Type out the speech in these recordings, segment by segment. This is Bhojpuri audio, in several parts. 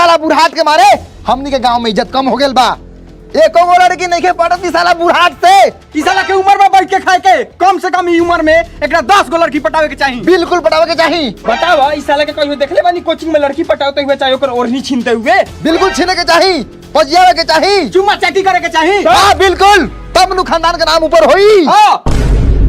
साला बुढ़ाट के मारे हमनी के गांव में इज्जत कम हो गेल बा। एको गो लड़की नहीं के पड़त ई साला बुढ़ाट से। ई साला के उम्र में बैठ के खाए के कम से कम ई उम्र में एकरा 10 गो लड़की पटावे के चाहिए। बिल्कुल पटावे के चाहिए। बतावा ई साला के कहियो देखले बानी कोचिंग में लड़की पटावते हुए चाहे ओकर ओढ़नी छीनते हुए। बिल्कुल छीने के चाहिए, पजियावे के चाहिए, चुम्मा चाटी करे के चाहिए। हां बिल्कुल, तब नु खानदान का नाम ऊपर होई। हां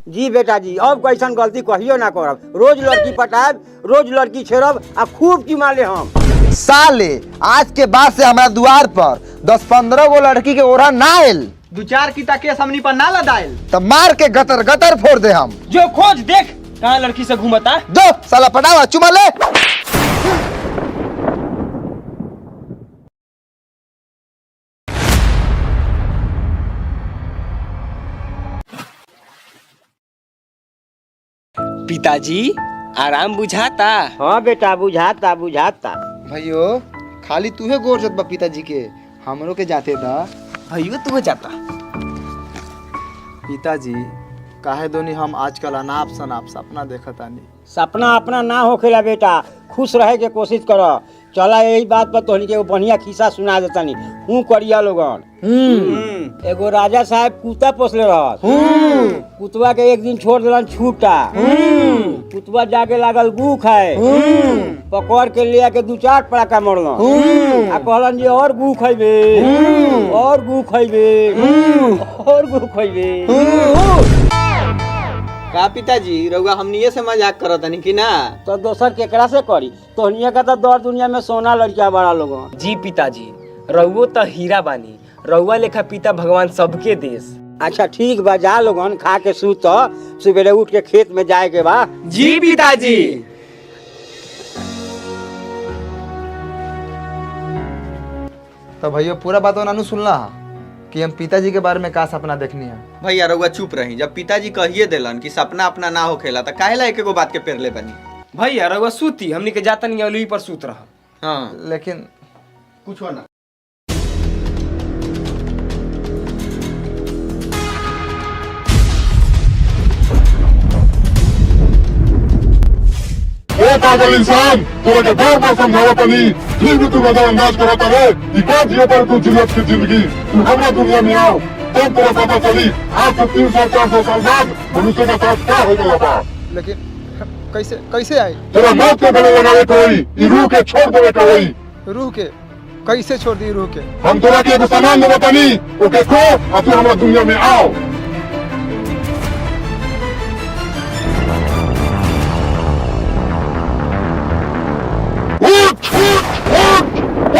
जी बेटा जी, अब कैसन गलती कहियो ना करब। रोज लड़की पटाब, रोज लड़की छेड़ब आ खूब चुमा ले हम। साले आज के बाद से हमारा द्वार पर 10-15 गो लड़की के ओढ़ा ना आयल, 2-4 की केस हमनी पर ना लदाइल तब मार के गतर गतर फोड़ दे हम। जो खोज देख कहां लड़की से घूमता। दो साला पटावा चुमा ले। पिताजी आराम बुझाता। हाँ बेटा, बुझाता बुझाता। भाइयों खाली तूहे गोर जत बा पिताजी के, हमरो के जाते दा। भैया तू जाता। पिताजी काहे दोनी हम आजकल अनाप शनाप सपना देखत आनी। सपना अपना ना होखेला बेटा, खुश रहे के कोशिश करो। चला यही बात पर तोहनी के एगो बढ़िया खिस्सा सुना देतानी। हूँ करिया लोगन। एगो राजा साहब कुत्ता पोसले रहत। कुतवा के एक दिन छोड़ देलन छूटा। कुतवा जाके लागल गू खाए। पकड़ के ले आके 2-4 पड़ाका मरलन। आ कहलन जी और गू खइबे, और गू खइबे, और गू खइबे। का पिताजी रउआ हमनिए से मजाक करत हनी कि ना? तो दोसर केकरा से करी? तोहनिया का तो दौर दुनिया में सोना लड़किया बड़ा लोगन। जी पिताजी, रउओ तो हीरा बानी, रउआ लेखा पिता भगवान सबके देश। अच्छा ठीक बा, जा लोगन खा के सूत, सुबेरे उठ के खेत में जाए के बा। जी पिताजी। तो भैया पूरा बात नानू सुनला कि हम पिताजी के बारे में का सपना देखनी है। भैया रउआ चुप रही, जब पिताजी कहिए देलन कि सपना अपना ना होखेला त काहेला एक एगो बात के पेरले बनी। भैया रउआ सूती, हमनी के जाता नहीं अलुई पर सूत रहा। हाँ लेकिन कुछ हो ना। पागल इंसान तोरा के बार बार समझावा तनी, फिर भी तू नजरअंदाज करता है। ई का जियो पर तू जिलत की जिंदगी, तू हमरा दुनिया में आओ तब तेरा पता चली आज से 300-400 साल बाद मनुष्य का साथ क्या हो गया बा। लेकिन कैसे कैसे आई? तेरा मौत के गले लगावे कोई, ई रूह के छोड़ देवे कोई। रूह के कैसे छोड़ दी? रूह के हम तोरा के एगो सामान देवे तनी, ओके खो और तू हमरा दुनिया में आओ।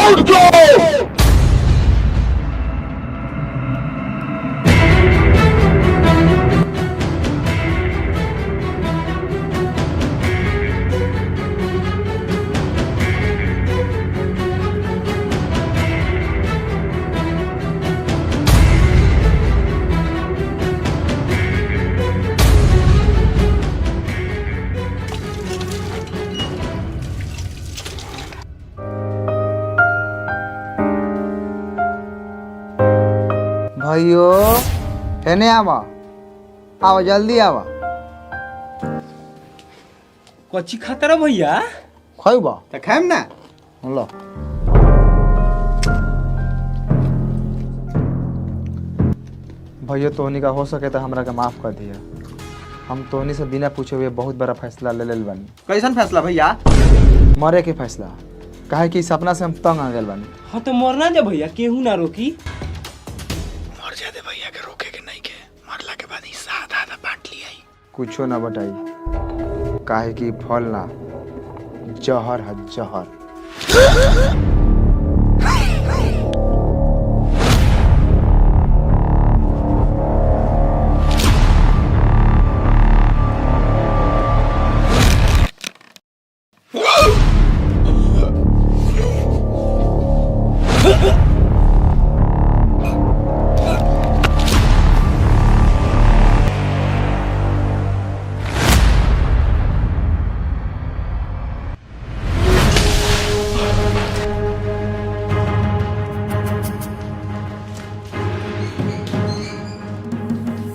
उठ जाओ। भाइयों हेने आवा, आवा जल्दी आवा। कच्ची खाता रहा भैया? खइबा त खाएम ना। लो भैया, तोहनी का हो सके तो हमरा के माफ कर दिया। हम तोहनी से बिना पूछे हुए बहुत बड़ा फैसला ले लेल बानी। कैसन फैसला भैया? मरे के फैसला। काहे कि सपना से हम तंग आ गए बानी। हाँ तो मरना जा भैया, केहू ना रोकी। मर जाते भैया के रोके के नहीं के, मरला के बाद हिस्सा आधा बांट लिया। कुछो ना बताई, काहे कि फल ना जहर है जहर।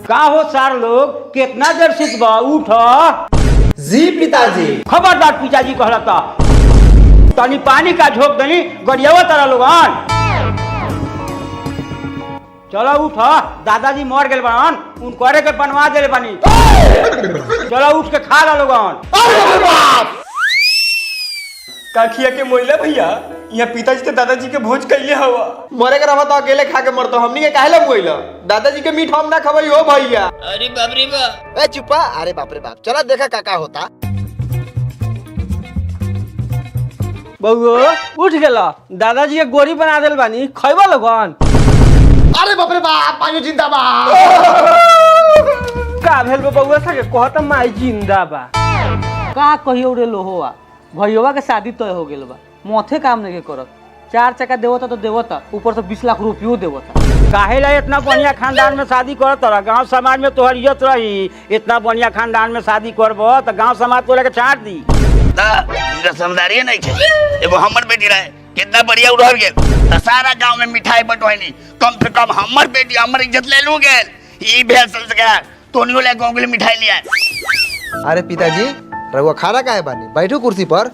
का हो सार लोग, कितना देर सुतबा? उठ। जी पिताजी। खबरदार पिताजी कहला था। तनी पानी का झोंक दनी गरियावा तारा लोगन। चलो उठ, दादाजी मर गेल बान, उन करे के बनवा देले बानी। चलो उठ के खा ला लोगन। काखिया के मोइला भैया, यहाँ पिताजी तो दादाजी के भोज कैले हवा। मरे के रहा तो अकेले खा के मरतो, हमनी के काहे ला मोइला? दादाजी के मीठ हम ना खबई हो भैया। अरे बाप रे बाप। ए चुप्पा, अरे बाप रे बाप, चला देखा काका होता। बउओ उठ गेला, दादाजी के गोरी बना देल बानी, खइबा लोगन। अरे बाप रे बाप, मायो जिंदाबाद। का भेल बउआ सके कहत माई जिंदा बा। का कहियो रे लोहोवा, भैया के शादी तय हो गेल बा, मोथे काम नहीं करत। 4 चक्का देवता तो देवता, ऊपर से 20 लाख रुपयो देवता। काहे ला इतना बढ़िया खानदान में शादी करत रहा? गांव समाज में तोहर इज्जत रही। इतना बढ़िया खानदान में शादी करबो तो गांव समाज तोरा के छाट दी। इनका समझदारी नहीं थे। एगो हमर बेटी रहे, कितना बढ़िया उड़ल गेल। तो सारा गांव में मिठाई बंटवानी, कम से कम हमर बेटी हमर इज्जत ले लू गेल। ई भेल संस्कार, तोनियो ले गांव के मिठाई लिया। अरे पिताजी रहुआ खाना काहे बानी, बैठो कुर्सी पर।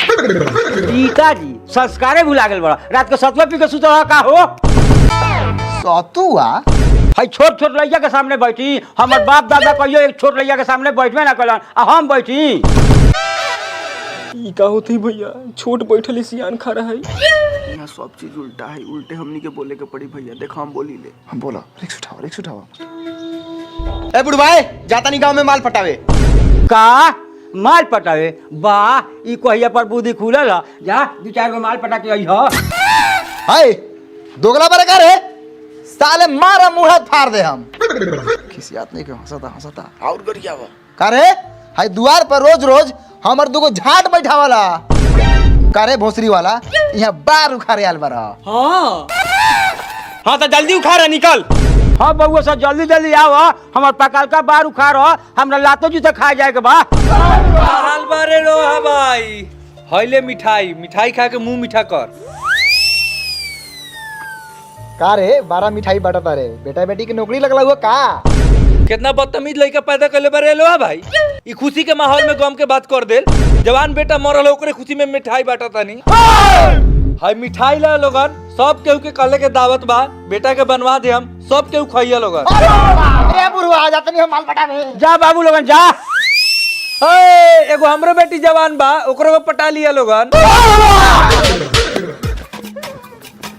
पिताजी संस्कारे भुला गेल बड़ा। रात के सतुआ पी के सुत रहा का हो? सतुआ? भाई छोट छोट लड़का के सामने बैठी, हमर बाप दादा कहियो एक छोट लड़का के सामने बैठबे ना कलन, आ हम बैठी। ई का होती भैया, छोट बैठल सियान खा रहा है। यहाँ सब चीज उल्टा है, उल्टे हमनी के बोले के पड़ी भैया। देखो हम बोली ले। हम बोला रिक्स उठाओ, रिक्स उठाओ। ए बुढ़वाए, जाता नहीं गांव में माल पटावे। का माल पटावे? वाह, ई कहिया पर बुद्धि खुलल ह। जा 2-4 गो माल पटा के आई ह। हाय दोगला बरकार है, साले मारा मुंह हाथ फाड़ दे हम। खिसियात नहीं के हंसता हंसता। और गरियावा करे हाय द्वार पर रोज रोज हमर दुगो झाट बैठावाला। करे भोसरी वाला यहाँ बार उखाड़े आल बरा। हाँ तो जल्दी उखा रहा, निकल। हाँ बउआ सब जल्दी जल्दी आओ, हमर पकाल का बार उखाड़, हमरा लातो जूते खा जाए के बा। हाल बारे लो हा भाई, हईले मिठाई, मिठाई खा के मुंह मीठा कर। का रे 12 मिठाई बांटता रे, बेटा बेटी की नौकरी लगला हुआ का? कितना बदतमीज लड़का पैदा कर ले बारे लो हा भाई। ई खुशी के माहौल में गम के बात कर देल। जवान बेटा मरल ओकरे खुशी में मिठाई बांटता नहीं। हाय मिठाई ला लोगन, सब केहू के कहले के दावत बा, बेटा के बनवा दे, हम सब केहू खाइया लोगन। अरे बुढ़वा आ जाते नहीं हम माल पटावे। जा बाबू लोगन जा। एगो हमरो बेटी जवान बा, ओकरो को पटा लिया लोगन।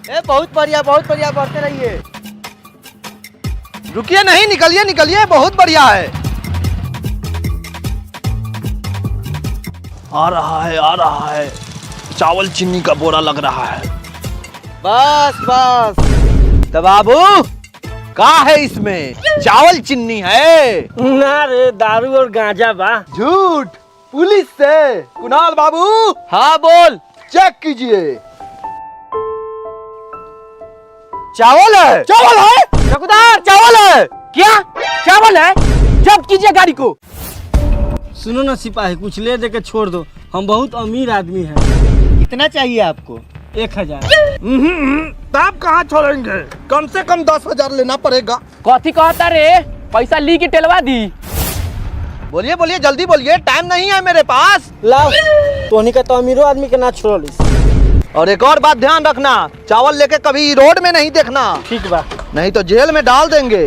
ए बहुत बढ़िया बढ़ते रहिए। रुकिए नहीं, निकलिए निकलिए, बहुत बढ़िया है। आ रहा है, चावल चीनी का बोरा लग रहा है। बस बस तो बाबू का है इसमें? चावल चिन्नी है ना रे, दारू और गांजा बा। झूठ, पुलिस से। कुणाल बाबू, हाँ बोल। चेक कीजिए। चावल है, चावल है चौकीदार, चावल है। क्या चावल है? जब्त कीजिए गाड़ी को। सुनो ना सिपाही, कुछ ले दे के छोड़ दो, हम बहुत अमीर आदमी हैं। कितना चाहिए आपको? 1000। आप कहाँ छोड़ेंगे? कम से कम 10,000 लेना पड़ेगा। कथी कहता रे? पैसा ली के टेलवा दी। बोलिए बोलिए, जल्दी बोलिए, टाइम नहीं है मेरे पास। लाओ, तोहनी का तो अमीरो आदमी के ना छोड़लिस। और एक और बात ध्यान रखना, चावल लेके कभी रोड में नहीं देखना, ठीक बा। नहीं तो जेल में डाल देंगे।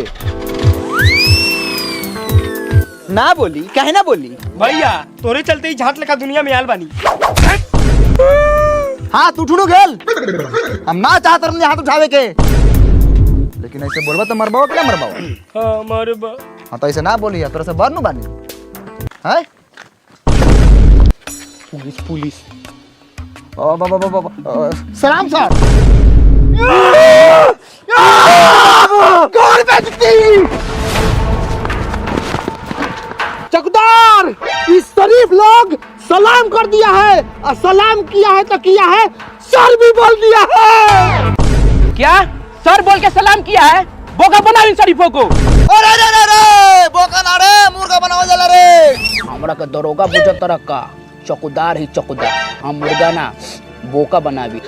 ना बोली, काहे ना बोली? भैया तोरे चलते ही झाट लगा दुनिया में आल बानी। हाथ उठू गेल, हम ना चाहते हमने हाथ उठावे के, लेकिन ऐसे बोलबा तो मरबाओ कि ना मरबाओ? हाँ मारे बा। हाँ तो ऐसे ना बोलिए, तोरा से बरनू बानी है। पुलिस ओ बाबा बाबा, सलाम सर। कौन बेइज्जती? चकदार, इस शरीफ लोग सलाम कर दिया है, और सलाम किया है तो किया है, सर भी बोल दिया है। क्या सर बोल के सलाम किया है? बोका बना इन शरीफों को। अरे रे रे रे, बोका ना रे, मुर्गा बनाओ जला रे। हमरा का दरोगा बुझत तरह का, चौकीदार ही चौकीदार, हम मुर्गा ना बोका बनावी।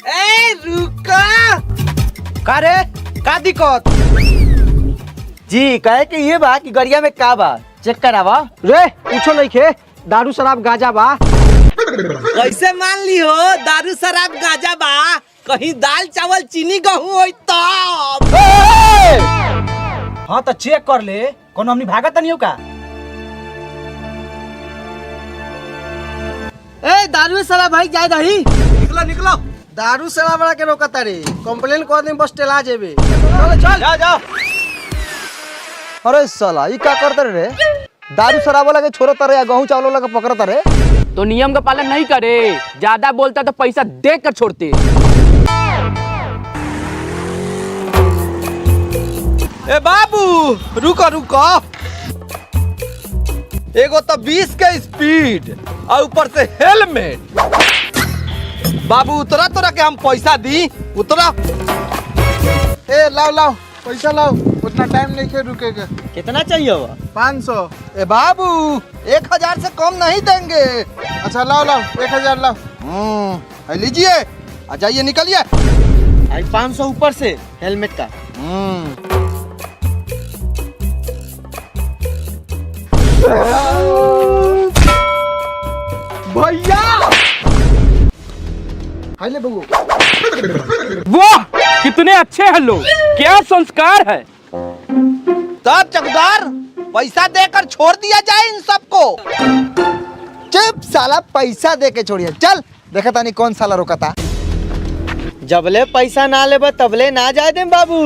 ए रुका, का रे, का दिक्कत? जी कहे कि ये बा कि गरिया में का बा, चेक करावा। रे पूछो नहीं खे दारू शराब गांजा बा। कैसे मान ली हो दारू शराब गांजा बा कहीं दाल चावल चीनी गहूं होई तब। हाँ तो चेक कर ले कोनो हमनी भागत नहीं हो का। ए दारू शराब भाई जाए दही। निकलो निकलो दारू शराब वाला के रोकता रे कंप्लेन कर दे बस टेला जेबे। चल चल जा जा। अरे साला ये क्या करते रे? दारू शराब वाला के छोड़ता रे या गेहूं चावल वाला के पकड़ता रे? तो नियम का पालन नहीं करे, ज्यादा बोलता तो पैसा दे कर छोड़ते। ए बाबू रुको रुको, एगो तो 20 के स्पीड और ऊपर से हेलमेट। बाबू उतरा तोरा के हम पैसा दी, उतरा। ए लाओ लाओ पैसा लाओ, उतना टाइम नहीं के रुकेगा। कितना चाहिए हुआ? 500। ए बाबू 1000 से कम नहीं देंगे। अच्छा लाओ लाओ 1000 लाओ। लीजिए आ जाइए निकलिए। आई 500 ऊपर से हेलमेट का। भैया हाय ले बबू। वाह कितने अच्छे हैं लोग, क्या संस्कार है। तब चकदार पैसा देकर छोड़ दिया जाए इन सबको। चुप साला पैसा दे के छोड़िए। चल देखा तानी कौन साला रोका था। जबले पैसा ना लेबे तबले ना जाए दे बाबू।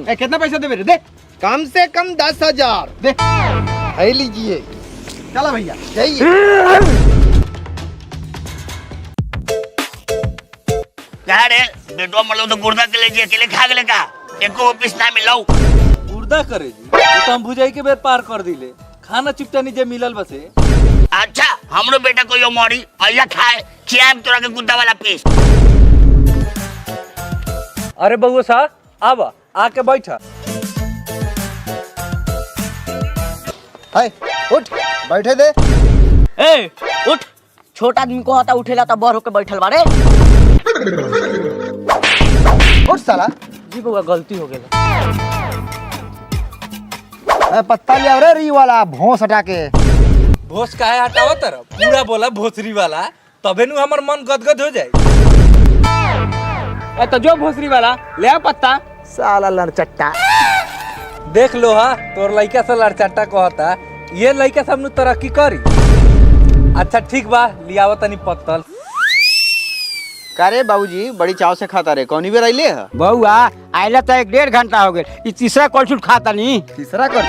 ए कितना पैसा देबे रे? दे कम से कम 10,000 दे। है लीजिए। चला भैया जाइए। क्या रे बेटो मतलब तो गुर्दा के ले अकेले खा गेले का एको ऑफिस ना मिलाऊ। गुर्दा करे जी तो हम भुजाई के बेर पार कर दिले, खाना चिपटानी जे मिलल बसे। अच्छा हमरो बेटा को यो मरी अइया खाए खियाब तोरा के गुद्दा वाला पीस। अरे बउआ साहब आवा आके बैठा। हाय उठ बैठे दे। ए उठ, छोटा आदमी को होता उठेला तो बड़ होके बैठल बारे। उठ साला। जी बउआ गलती हो गई। पत्ता ले आओ रे री वाला भोंस हटा के। भोस काहे हटाओ तरफ पूरा बोला भोसरी वाला, तबे नु हमर मन गदगद हो जाए। ए तो जो भोसरी वाला ले आ पत्ता। साला लड़चट्टा। देख लो हा तोर लइका से लड़चट्टा कहता, ये लइका सब नु तरक्की करी। अच्छा ठीक बा लियाव तनी पत्तल। करे बाबूजी बड़ी चाव से खाता रे, कौनी बेर आइले है? बउआ आइला तो 1.5 घंटा हो गए, ई तीसरा कलछुल खाता नहीं। तीसरा कर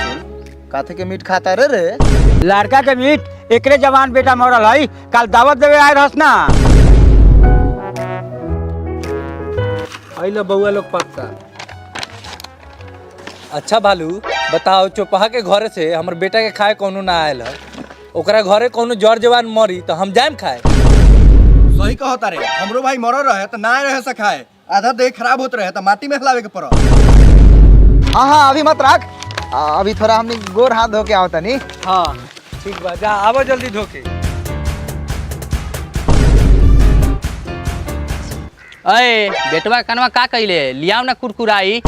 काथे के मीट खाता रे। लड़का के मीट एकरे जवान बेटा मरल है, कल दावत देवे आए रहस ना। आइलो बउआ लोग पक्का। अच्छा भालू बताओ, चौपाहा के घरे से हमर बेटा के खाए कोनो ना आयल है, ओकरा घरे कोनो जड़ जवान मरी तो हम जाएम खाए। सही कहता रे, हमरो भाई मरो रहे तो ना रहे सखाए, आधा देह खराब होत रहे तो माटी में हिलावे के पड़ा। हाँ हाँ अभी मत रख, अभी थोड़ा हमने गोर हाथ धो के आवता नहीं। हाँ ठीक बा, जा आवा जल्दी धोके। अरे बेटवा कनवा का कइले, लियाव ना कुरकुराई।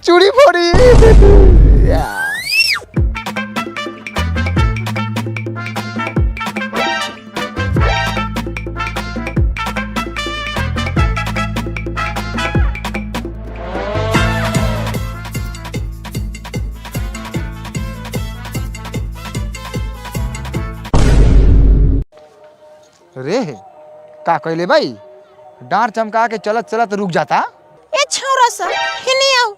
चूड़ी फोड़ी। रे का कहले भाई, डांट चमका के चलत चलत रुक जाता। ए छोरा सा हिनी आओ।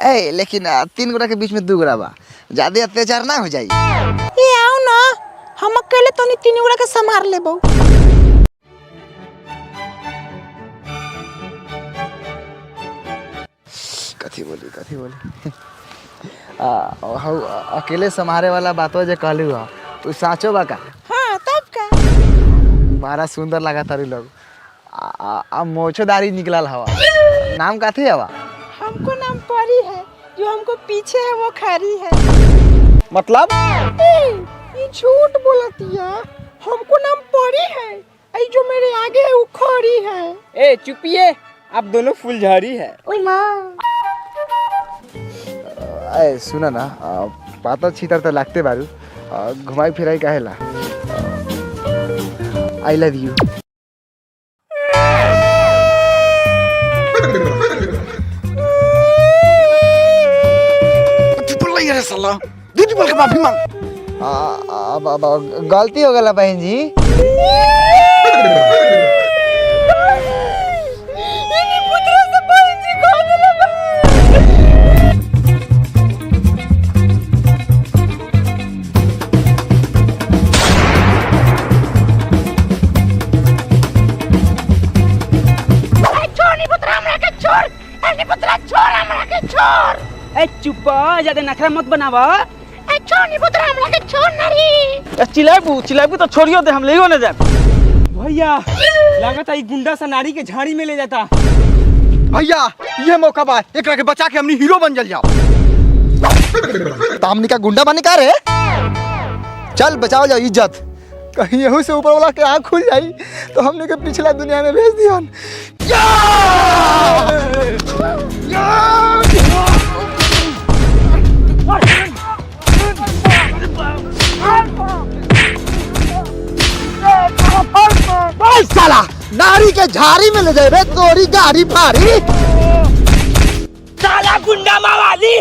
ए लेकिन 3 गोरा के बीच में 2 गोरा बा, ज्यादा अत्याचार ना हो जाई। ए आओ ना, हम अकेले तो नहीं 3 गोरा के संभाल लेबो। कथी बोली अकेले संभारे वाला बातों जे कहलू हा उ साचो बा का? हाँ तब का बड़ा सुंदर लगा तारी लोग। मोछोदारी निकलल हवा। नाम काथी हवा? हमको नाम परी है, जो हमको पीछे है वो खरी है। मतलब ये झूठ बोलतिया। हमको नाम परी है। आई जो मेरे आगे है वो खड़ी है। ए चुपिए, आप दोनों फुलझड़ी है। ओए माँ। ए सुन न पाता छितर त लागते बारू घुमाई फिराई काहेला आई लव यू साला दीदी बोल के माफी मांग गलती हो गला बहन जी ए चुप ज्यादा नखरा मत बनावा। चिल्लाबू तो छोड़ियो दे, हम ले ना जाए। भैया लागत है गुंडा सा नारी के झाड़ी में ले जाता। भैया ये मौका बा एकरा के बचा के हमनी हीरो बन जल जाओ तामनी का गुंडा बने का रे चल बचाओ जाओ इज्जत कहीं यहू से ऊपर वाला के आँख खुल जाई तो हमने के पिछला दुनिया में भेज दिया साला नारी के झाड़ी में ले जाए तोरी गाड़ी भारी साला गुंडा मावाली।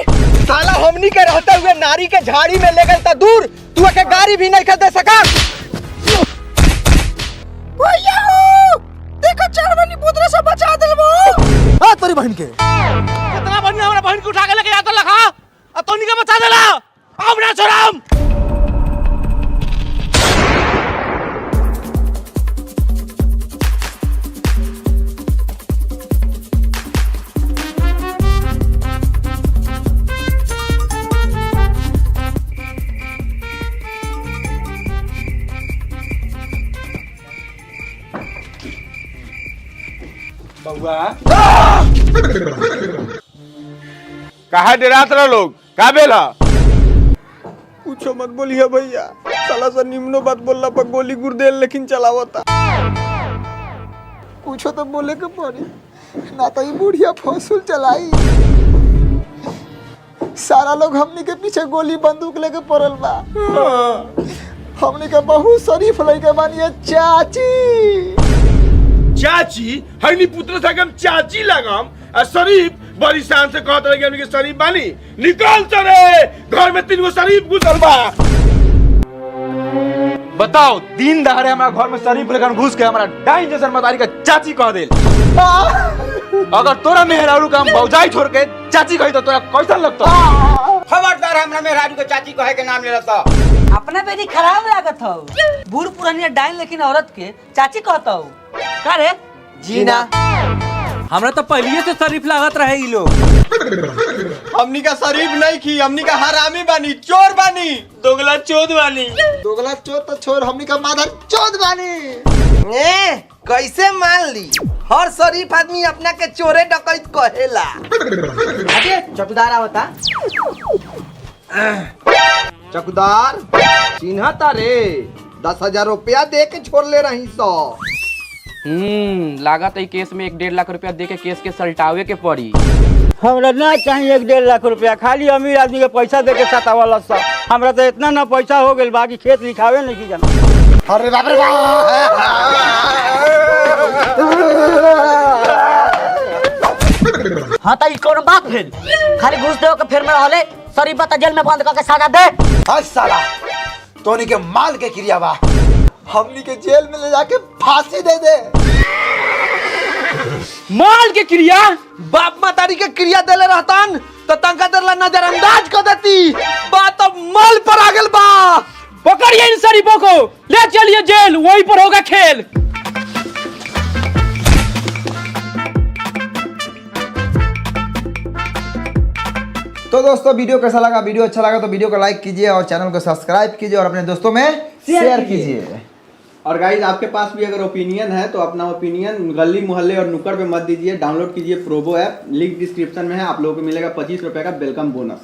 साला हमनी के रहते हुए नारी के झाड़ी में ले गए दूर तू के गाड़ी भी नहीं खरीद सका देखो चारवानी पुत्र से बचा देबो। हां तोरी बहन के कितना बढ़िया हमरा बहन को उठा के लेके जाता लखा अब तोनी के बचा देला अब ना छोड़म कहा डरात रहो लोग का बेला पूछो मत बोलिए भैया, साला सा निम्नो बात बोलना पर गोली गुर्देल लेकिन चलावता। पूछो तो बोले के पड़ी ना तो ये बुढ़िया फौसूल चलाई सारा लोग हमनी के पीछे गोली बंदूक लेके पड़ल बा हमनी के बहुत शरीफ लइका बानी चाची चाची हनी पुत्र से हम चाची लगाम और शरीफ बड़ी शान से कहत रहे कि हमनी के शरीफ बानी निकाल चले घर में 3 गो शरीफ घुसल बा बताओ दिन दहाड़े हमारा घर में शरीफ लेकर घुस के हमारा डाइन जैसन मतारी का चाची कह दे अगर तोरा मेहरारू का हम भौजाई छोड़ के चाची कही तो तोरा कैसन लगता खबरदार हमरा मेहरारू के चाची कहे के नाम ले रहा अपना बेटी खराब लागत हो बूढ़ पुरानिया डाइन लेकिन औरत के चाची कहता हो का रे जीना हमरा तो पहले से शरीफ लागत रहे ई लोग हमनी का शरीफ नहीं की, हमनी का हरामी बानी, चोर बानी, दोगला चोद बानी। दोगला चोद तो छोड़ हमनी का माधर चोद बानी कैसे मान ली हर शरीफ आदमी अपना के चोरे डकैत कहेला अरे चौकीदार आवता चौकीदार चिन्हता रे 10,000 रुपया दे के छोड़ ले रही सो लागत है केस में 1-1.5 लाख रुपया दे के केस के सलटावे के पड़ी। हमरा ना चाहिए 1-1.5 लाख रुपया, खाली अमीर आदमी के पैसा दे के सतावला सब। हमरा तो इतना ना पैसा हो गेल बाकी खेत लिखावे नहीं की जाना। अरे बाप रे हाँ तो कौन बात भेल खाली घूस दे के फिर में रहले सरी बता जेल में बंद करके सजा दे। हां साला तोनी के माल के क्रिया बा हमनी के जेल में ले जाके फांसी दे दे। माल के क्रिया बाप मातारी के क्रिया देले रहतन तो तंका देला नजरअंदाज कर देती बात अब माल पर आ गेल बा। पकड़िए इन शरीफों को ले चलिए जेल, वहीं पर होगा खेल। तो दोस्तों वीडियो कैसा लगा, वीडियो अच्छा लगा तो वीडियो को लाइक कीजिए और चैनल को सब्सक्राइब कीजिए और अपने दोस्तों में शेयर कीजिए। और गाइज आपके पास भी अगर ओपिनियन है तो अपना ओपिनियन गली मोहल्ले और नुक्कड़ पे मत दीजिए, डाउनलोड कीजिए प्रोबो ऐप, लिंक डिस्क्रिप्शन में है। आप लोगों को मिलेगा 25 रुपए का वेलकम बोनस।